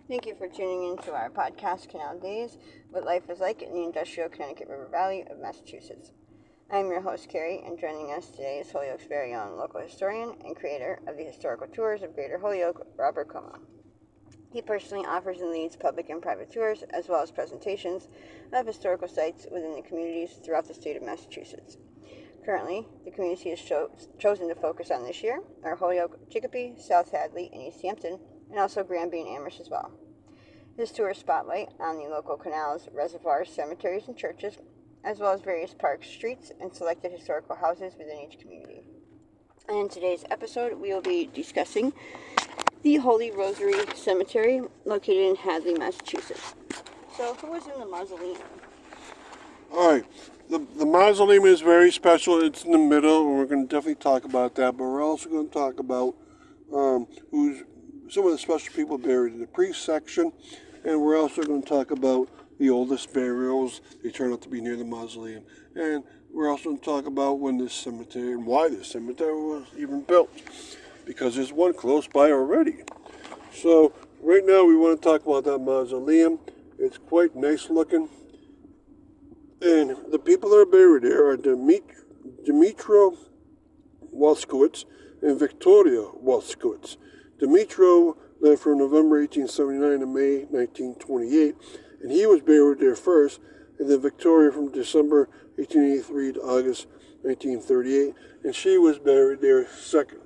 Thank you for tuning in to our podcast, Canal Days, What Life is Like in the Industrial Connecticut River Valley of Massachusetts. I'm your host, Carrie, and joining us today is Holyoke's very own local historian and creator of the historical tours of Greater Holyoke, Robert Como. He personally offers and leads public and private tours, as well as presentations of historical sites within the communities throughout the state of Massachusetts. Currently, the communities he has chosen to focus on this year are Holyoke, Chicopee, South Hadley, and East Hampton, and also Granby and Amherst as well. His tours spotlight on the local canals, reservoirs, cemeteries, and churches, as well as various parks, streets, and selected historical houses within each community. And in today's episode, we will be discussing the Holy Rosary Cemetery located in Hadley, Massachusetts. So, who was in the mausoleum? All right. The mausoleum is very special. It's in the middle, and we're going to definitely talk about that. But we're also going to talk about who's some of the special people buried in the priest section, and we're also going to talk about the oldest burials. They turn out to be near the mausoleum, and we're also going to talk about when this cemetery and why this cemetery was even built, because there's one close by already. So right now we want to talk about that mausoleum. It's quite nice looking. And the people that are buried there are Dmitro Walskowitz and Victoria Walskowitz. Dmitro lived from November 1879 to May 1928, and he was buried there first, and then Victoria from December 1883 to August 1938, and she was buried there second.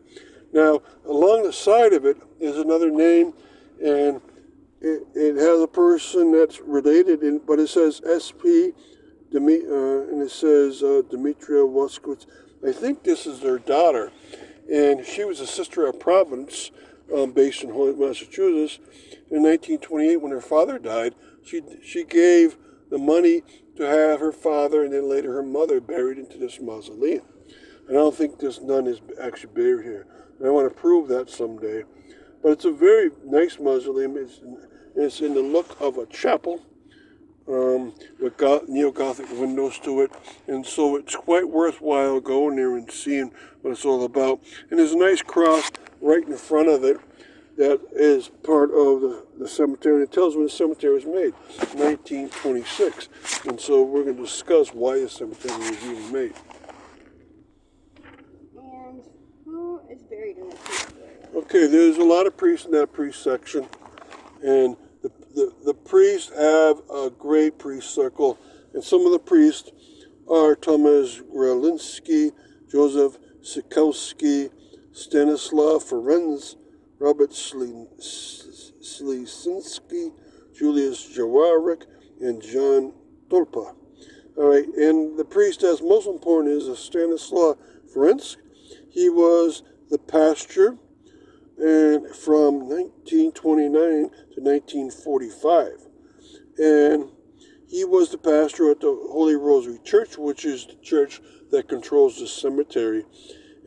Now, along the side of it is another name, and it has a person that's related, but it says SP, and it says Demetria Waskowitz. I think this is their daughter, and she was a sister of Providence, based in Holyoke, Massachusetts. In 1928, when her father died, she gave the money to have her father and then later her mother buried into this mausoleum. And I don't think this nun is actually buried here. And I want to prove that someday. But it's a very nice mausoleum. It's in the look of a chapel, with neo-Gothic windows to it, and so it's quite worthwhile going there and seeing what it's all about. And there's a nice cross right in front of it that is part of the cemetery, and it tells when the cemetery was made, 1926. And so we're going to discuss why the cemetery was even made. And who is buried in this priest area? Okay, there's a lot of priests in that priest section, and the priests have a great priest circle, and some of the priests are Thomas Grelinski, Joseph Sikowski, Stanislaw Ferenc, Robert Slesinski, Julius Jawarek, and John Tolpa. All right, and the priest that's most important is Stanislaw Ferenc. He was the pastor and from 1929 to 1945. And he was the pastor at the Holy Rosary Church, which is the church that controls the cemetery.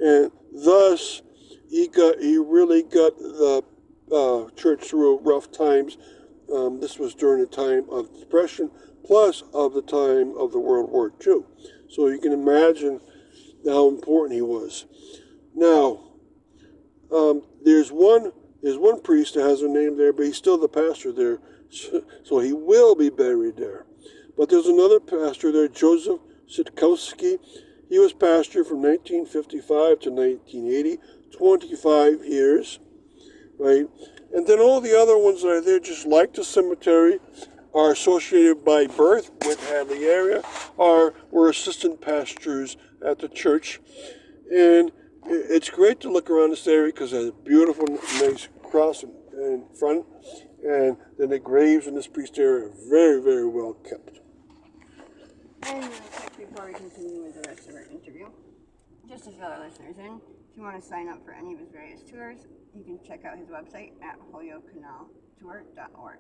And thus, he really got the church through rough times. This was during the time of the Depression, plus of the time of the World War II. So you can imagine how important he was. Now, there's one priest that has a name there, but he's still the pastor there, so he will be buried there. But there's another pastor there, Joseph Sitkowski. He was pastor from 1955 to 1980, 25 years, right? And then all the other ones that are there, just like the cemetery, are associated by birth with Hadley area, or were assistant pastors at the church. And it's great to look around this area because it has a beautiful, nice cross in front, and then the graves in this priest area are very, very well kept. And really quick, before we continue with the rest of our interview, just to fill our listeners in, if you want to sign up for any of his various tours, you can check out his website at holyokecanaltour.org.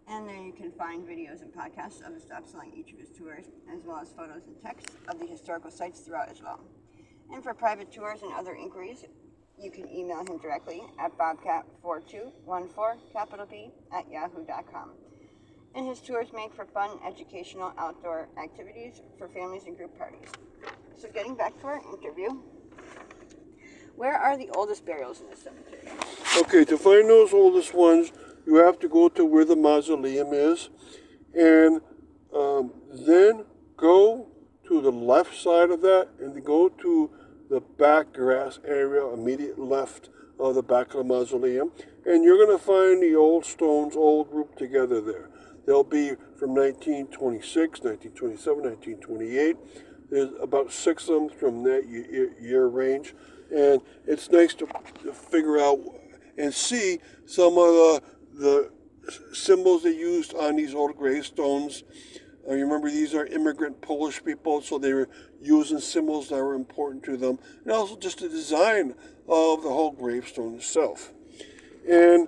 And there you can find videos and podcasts of the stops along each of his tours, as well as photos and text of the historical sites throughout as well. And for private tours and other inquiries, you can email him directly at bobcat4214, @yahoo.com. And his tours make for fun, educational, outdoor activities for families and group parties. So getting back to our interview, where are the oldest burials in this cemetery? Okay, to find those oldest ones, you have to go to where the mausoleum is, and then go to the left side of that, and then go to the back grass area, immediate left of the back of the mausoleum, and you're going to find the old stones all grouped together there. They'll be from 1926, 1927, 1928. There's about 6 of them from that year range, and it's nice to figure out and see some of the symbols they used on these old gravestones. You remember, these are immigrant Polish people, so they were using symbols that were important to them, and also just the design of the whole gravestone itself. And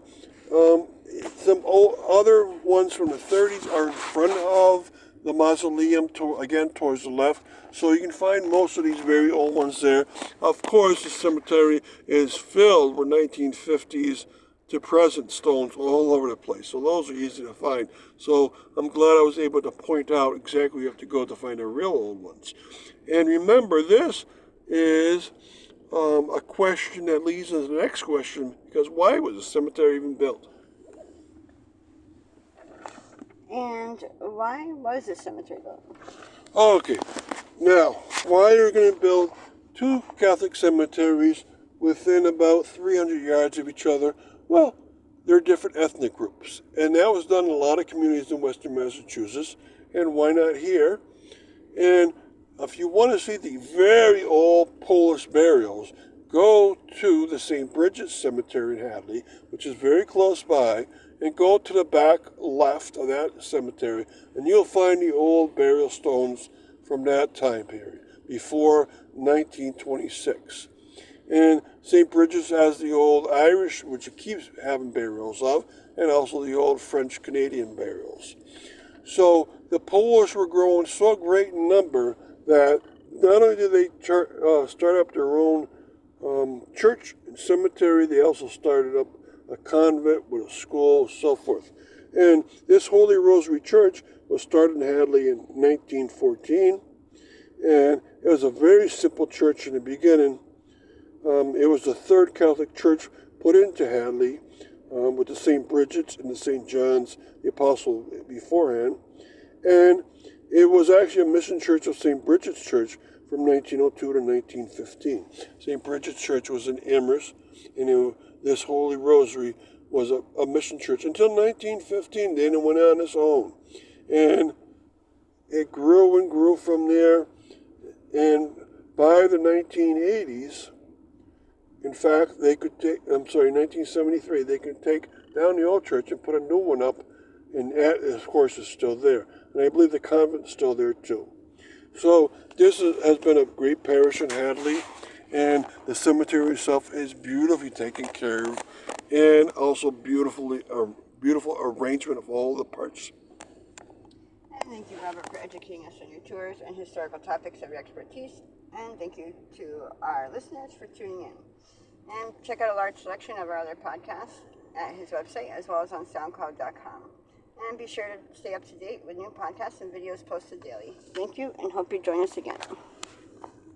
some other ones from the 30s are in front of the mausoleum, again towards the left, so you can find most of these very old ones there. Of course, the cemetery is filled with 1950s to present stones all over the place, so those are easy to find. So I'm glad I was able to point out exactly where you have to go to find the real old ones. And remember, this is a question that leads us to the next question, because why was the cemetery even built? And why was this cemetery built? Okay, now, why are we going to build 2 Catholic cemeteries within about 300 yards of each other? Well, they're different ethnic groups, and that was done in a lot of communities in western Massachusetts, and why not here? And if you want to see the very old Polish burials, go to the St. Bridget's Cemetery in Hadley, which is very close by, and go to the back left of that cemetery, and you'll find the old burial stones from that time period, before 1926. And St. Bridget's has the old Irish, which it keeps having burials of, and also the old French-Canadian burials. So the Polish were growing so great in number that not only did they start up their own church and cemetery, they also started up a convent with a school, so forth. And this Holy Rosary Church was started in Hadley in 1914, and it was a very simple church in the beginning. It was the 3rd Catholic church put into Hadley, with the St. Bridget's and the St. John's the Apostle beforehand. And it was actually a mission church of St. Bridget's Church from 1902 to 1915. St. Bridget's Church was in Amherst, and this Holy Rosary was a mission church until 1915. Then it went on its own. And it grew and grew from there. And by the 1980s, in fact, 1973, they could take down the old church and put a new one up, and that, of course, is still there. And I believe the convent's still there, too. So this has been a great parish in Hadley, and the cemetery itself is beautifully taken care of, and also beautiful arrangement of all the parts. And thank you, Robert, for educating us on your tours and historical topics of your expertise. And thank you to our listeners for tuning in. And check out a large selection of our other podcasts at his website, as well as on SoundCloud.com. And be sure to stay up to date with new podcasts and videos posted daily. Thank you, and hope you join us again.